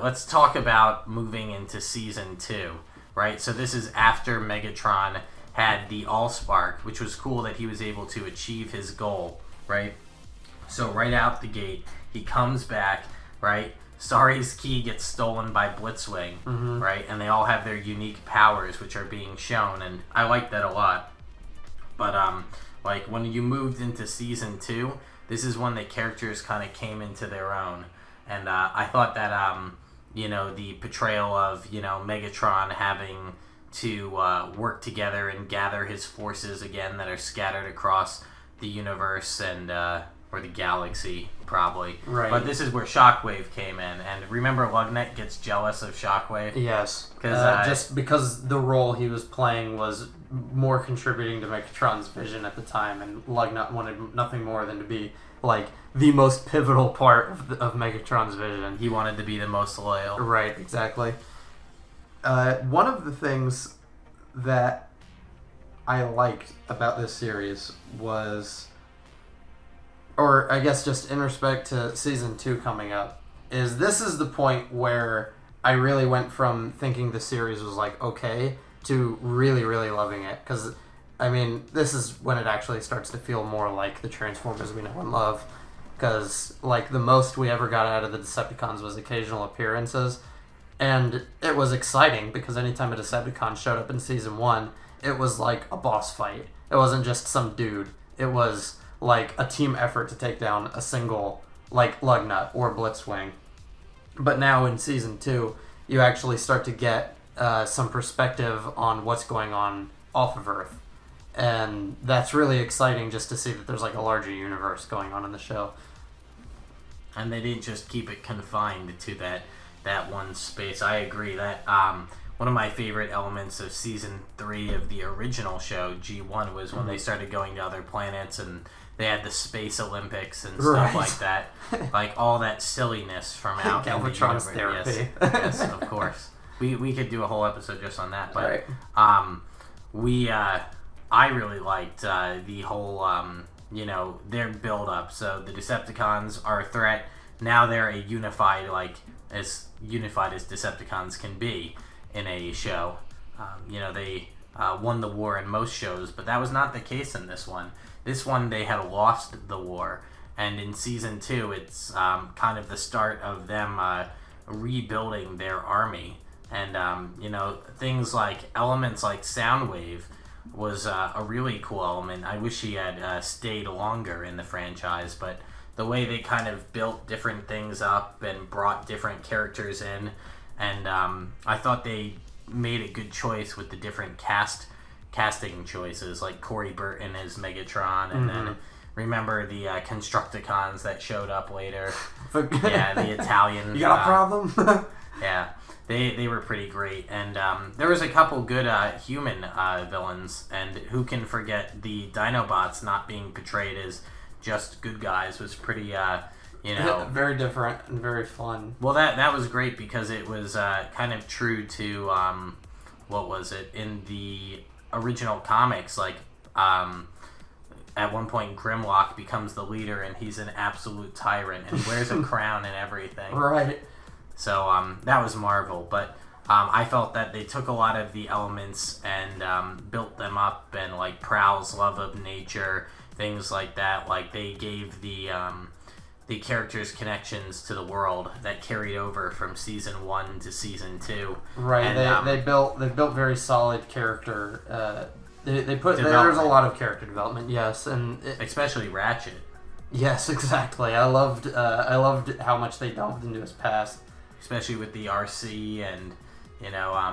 let's talk about moving into Season 2, right? So this is after Megatron had the Allspark, which was cool that he was able to achieve his goal, right? So right out the gate, he comes back, right? Starry's key gets stolen by Blitzwing, right? And they all have their unique powers, which are being shown, and I like that a lot. But like when you moved into Season 2, this is when the characters kind of came into their own, and I thought that the portrayal of Megatron having to work together and gather his forces again that are scattered across the universe and or the galaxy, probably. Right. But this is where Shockwave came in, and remember Lugnet gets jealous of Shockwave? Yes. Because just because the role he was playing was more contributing to Megatron's vision at the time, and Lugnet wanted nothing more than to be, like, the most pivotal part of Megatron's vision. He wanted to be the most loyal. Right, exactly. One of the things that I liked about this series was, or I guess just in respect to Season 2 coming up, is this is the point where I really went from thinking the series was like okay to really, really loving it. Because, I mean, this is when it actually starts to feel more like the Transformers we know and love. Because, like, the most we ever got out of the Decepticons was occasional appearances. And it was exciting because anytime a Decepticon showed up in Season 1, it was like a boss fight. It wasn't just some dude. It was like a team effort to take down a single, like, Lugnut or Blitzwing. But now in Season 2, you actually start to get some perspective on what's going on off of Earth. And that's really exciting just to see that there's like a larger universe going on in the show. And they didn't just keep it confined to that one space. I agree that one of my favorite elements of Season 3 of the original show, G1, was when they started going to other planets and they had the Space Olympics and stuff like that. Like all that silliess from out in the universe. Therapy. Yes, of course. We could do a whole episode just on that. But I really liked the whole their build up. So the Decepticons are a threat. Now they're a unified, like as unified as Decepticons can be in a show. They won the war in most shows, but that was not the case in this one. This one, they had lost the war, and in Season 2, it's kind of the start of them rebuilding their army. And, things like elements like Soundwave was a really cool element. I wish he had stayed longer in the franchise, but the way they kind of built different things up and brought different characters in, and I thought they made a good choice with the different casting choices, like Corey Burton as Megatron, and then remember the Constructicons that showed up later. Yeah, the Italian. You got a problem? Yeah, they were pretty great, and there was a couple good human villains, and who can forget the Dinobots not being portrayed as just good guys was pretty, very different and very fun. Well, that was great because it was kind of true to, what was it, in the original comics, like, at one point Grimlock becomes the leader and he's an absolute tyrant and wears a crown and everything. Right. So that was Marvel, but I felt that they took a lot of the elements and built them up, and like Prowl's love of nature, things like that. Like they gave the characters connections to the world that carried over from Season 1 to Season 2. Right. And, they built very solid character. There's a lot of character development. Yes, and especially Ratchet. Yes, exactly. I loved how much they delved into his past, especially with the RC and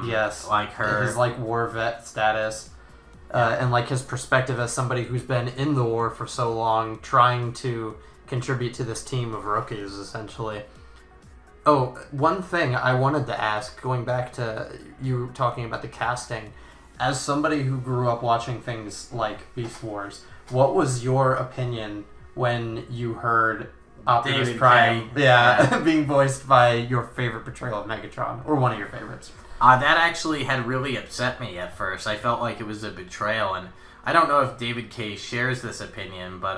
yes, like her his like war vet status, and like his perspective as somebody who's been in the war for so long, trying to contribute to this team of rookies, essentially. Oh, one thing I wanted to ask, going back to you talking about the casting, as somebody who grew up watching things like Beast Wars, what was your opinion when you heard Optimus David Prime Kay. being voiced by your favorite portrayal of Megatron, or one of your favorites? That actually had really upset me at first. I felt like it was a betrayal, and I don't know if David Kay shares this opinion, but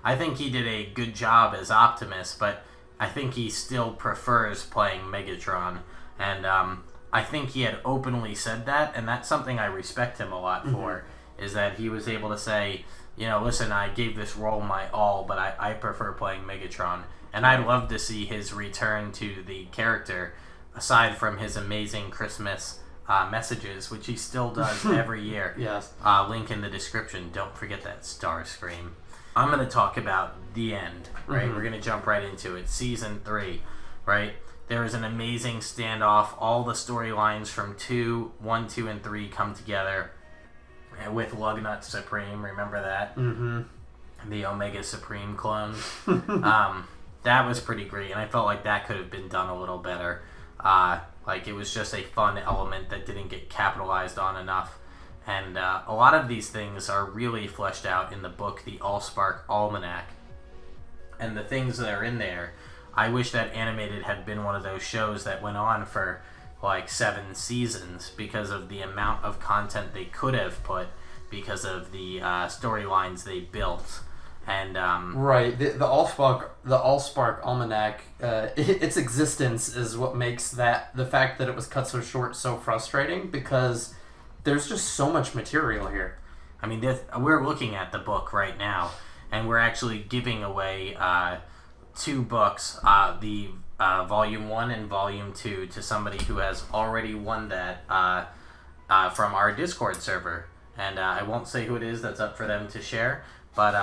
I think he did a good job as Optimus, but I think he still prefers playing Megatron, and I think he had openly said that, and that's something I respect him a lot for, is that he was able to say, listen, I gave this role my all, but I prefer playing Megatron. And I'd love to see his return to the character, aside from his amazing Christmas messages, which he still does every year. Yes. Link in the description. Don't forget that star scream. I'm going to talk about the end, right? We're going to jump right into it. Season 3, right? There is an amazing standoff. All the storylines from 1, 2, and 3 come together with Lugnut Supreme. Remember that? The Omega Supreme clone. That was pretty great, and I felt like that could have been done a little better. Like, it was just a fun element that didn't get capitalized on enough. And a lot of these things are really fleshed out in the book, The Allspark Almanac. And the things that are in there, I wish that animated had been one of those shows that went on for like 7 seasons because of the amount of content they could have put because of the storylines they built. And right, the Allspark Almanac, its existence is what makes the fact that it was cut so short so frustrating, because there's just so much material here. I mean, we're looking at the book right now, and we're actually giving away 2 books, the Volume 1 and Volume 2, to somebody who has already won that from our Discord server. And I won't say who it is, that's up for them to share, but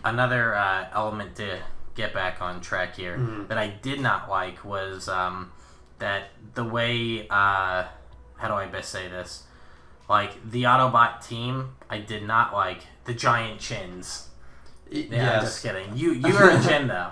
another element to get back on track here that I did not like was that the way, how do I best say this? Like, the Autobot team, I did not like the giant chins. Yeah, I'm just kidding. You were a chin, though.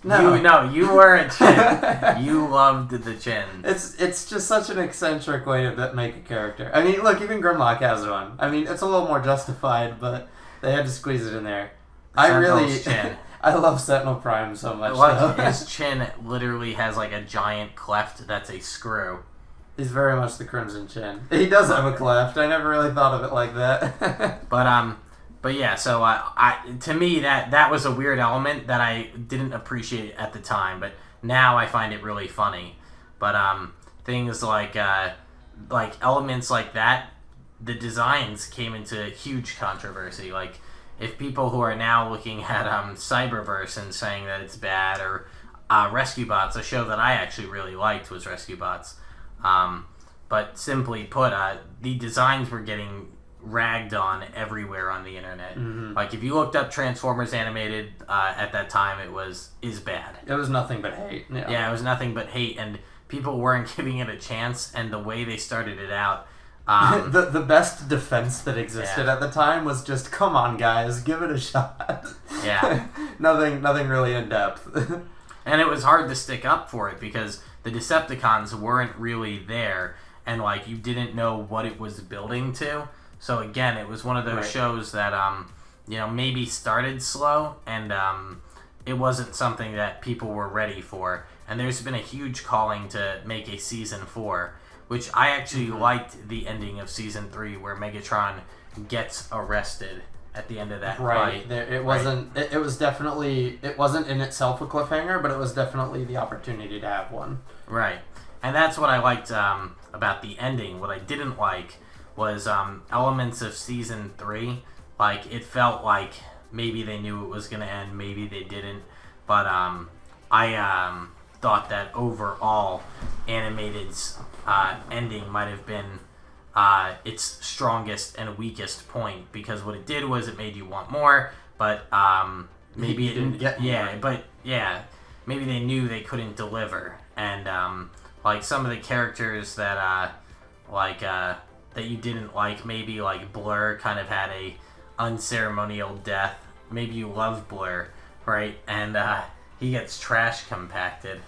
No. You were a chin. You loved the chin. It's just such an eccentric way to make a character. I mean, look, even Grimlock has one. I mean, it's a little more justified, but they had to squeeze it in there. Chin. I love Sentinel Prime so much. His chin literally has like a giant cleft that's a screw. He's very much the Crimson Chin. He does have a cleft. I never really thought of it like that. But yeah, so to me that was a weird element that I didn't appreciate at the time, but now I find it really funny. But things like elements like that, the designs came into huge controversy. Like, if people who are now looking at Cyberverse and saying that it's bad, or Rescue Bots, a show that I actually really liked was Rescue Bots. But simply put, the designs were getting ragged on everywhere on the internet. Like, if you looked up Transformers Animated at that time, is bad. It was nothing but hate. Yeah, it was nothing but hate, and people weren't giving it a chance, and the way they started it out... the best defense that existed at the time was just, come on guys, give it a shot. Yeah. nothing really in depth. And it was hard to stick up for it because the Decepticons weren't really there, and like, you didn't know what it was building to. So again, it was one of those shows that maybe started slow, and it wasn't something that people were ready for. And there's been a huge calling to make a season 4, which I actually liked the ending of season 3, where Megatron gets arrested at the end of that fight. It wasn't. It was definitely. It wasn't in itself a cliffhanger, but it was definitely the opportunity to have one. Right, and that's what I liked about the ending. What I didn't like was elements of season 3. Like, it felt like maybe they knew it was going to end, maybe they didn't. But I thought that overall, Animated's ending might have been its strongest and weakest point, because what it did was it made you want more, but maybe it didn't get maybe they knew they couldn't deliver. And like, some of the characters that that you didn't like, maybe like Blur kind of had a unceremonial death. Maybe you love Blur, right? And he gets trash compacted.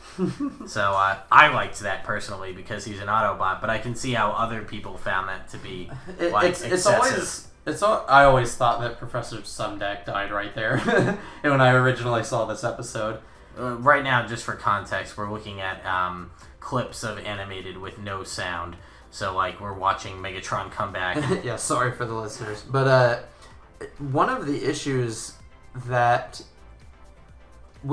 So I liked that personally because he's an Autobot, but I can see how other people found that to be excessive. I always thought that Professor Sundak died right there when I originally saw this episode. Right now, just for context, we're looking at clips of Animated with no sound. So, like, we're watching Megatron come back. Yeah, sorry for the listeners. But one of the issues that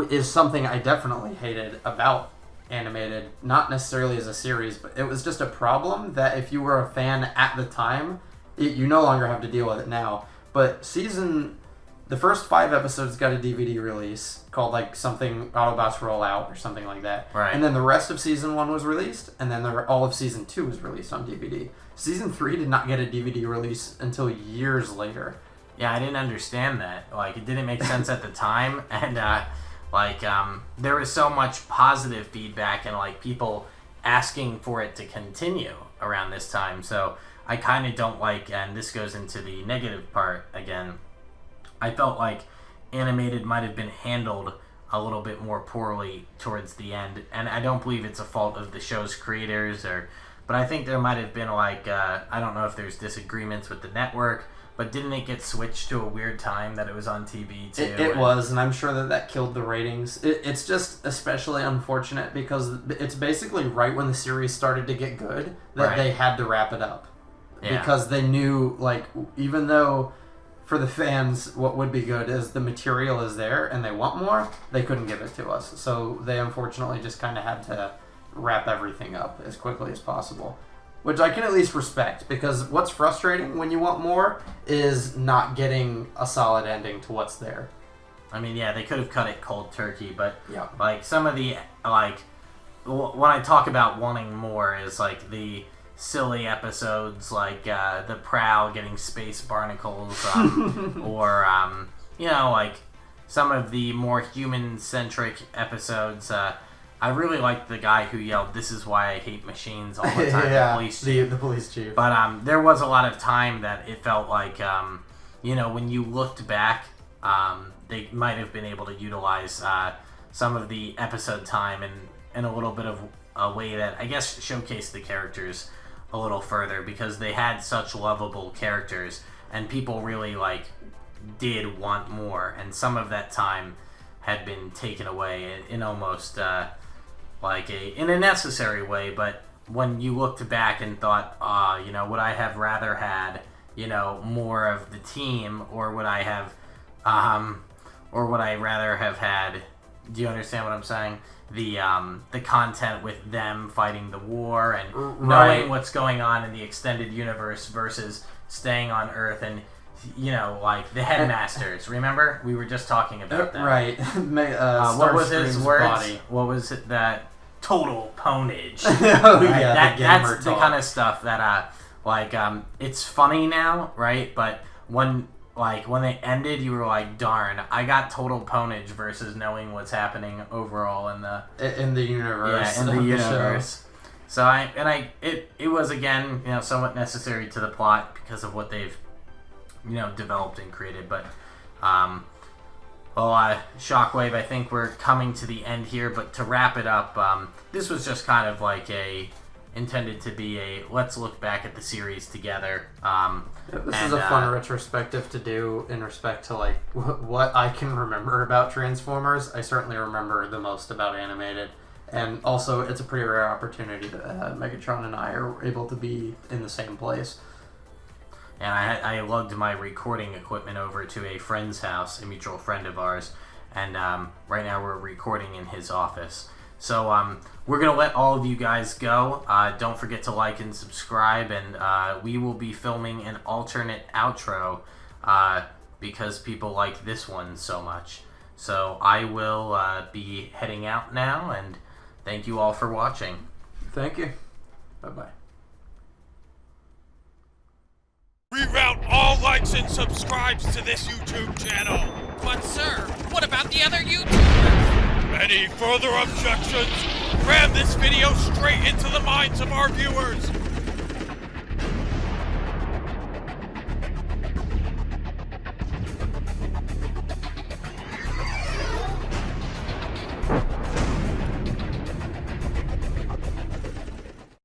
is something I definitely hated about animated, not necessarily as a series, but it was just a problem that if you were a fan at the time, you no longer have to deal with it now. But the first 5 episodes got a DVD release called like something Autobots Roll Out or something like that. Right. And then the rest of season 1 was released, and then all of season 2 was released on DVD. Season 3 did not get a DVD release until years later. Yeah, I didn't understand that. Like, it didn't make sense at the time, and there was so much positive feedback and like people asking for it to continue around this time. So I kind of don't like, and this goes into the negative part again, I felt like animated might have been handled a little bit more poorly towards the end, and I don't believe it's a fault of the show's creators, but I think there might have been like, I don't know if there's disagreements with the network, but didn't it get switched to a weird time that it was on TV too? It was, and I'm sure that killed the ratings. It's just especially unfortunate because it's basically right when the series started to get good that they had to wrap it up. Yeah. Because they knew, like, even though for the fans what would be good is the material is there and they want more, they couldn't give it to us. So they unfortunately just kind of had to wrap everything up as quickly as possible. Which I can at least respect, because what's frustrating when you want more is not getting a solid ending to what's there. I mean, yeah, they could have cut it cold turkey, but yeah. Like some of the, like, when I talk about wanting more is like the silly episodes, like the Prowl getting space barnacles, or, you know, like some of the more human-centric episodes. I really liked the guy who yelled, "This is why I hate machines" all the time. Yeah, the police chief. The police chief. But there was a lot of time that it felt like, you know, when you looked back, they might have been able to utilize some of the episode time in a little bit of a way that, I guess, showcased the characters a little further, because they had such lovable characters, and people really, like, did want more, and some of that time had been taken away in almost... in a necessary way, but when you looked back and thought, you know, would I have rather had, you know, more of the team, or would I have, or would I rather have had, do you understand what I'm saying? The content with them fighting the war and knowing what's going on in the extended universe versus staying on Earth and, you know, like the headmasters. Remember? We were just talking about that. Right. What was his words? Body. What was it that... Total ponage. Oh, right? yeah, that's the kind of stuff that, it's funny now, right? But when they ended, you were like, darn, I got total ponage versus knowing what's happening overall in the universe. Yeah, in the universe. So it was, again, you know, somewhat necessary to the plot because of what they've, you know, developed and created. But, Shockwave, I think we're coming to the end here, but to wrap it up, this was just kind of like intended to be let's look back at the series together. This is a fun retrospective to do in respect to, like, what I can remember about Transformers. I certainly remember the most about animated, and also it's a pretty rare opportunity that Megatron and I are able to be in the same place. And I lugged my recording equipment over to a friend's house, a mutual friend of ours, and right now we're recording in his office. So we're going to let all of you guys go. Don't forget to like and subscribe, and we will be filming an alternate outro because people like this one so much. So I will be heading out now, and thank you all for watching. Thank you. Bye-bye. Reroute all likes and subscribes to this YouTube channel. But sir, what about the other YouTubers? Any further objections? Ram this video straight into the minds of our viewers.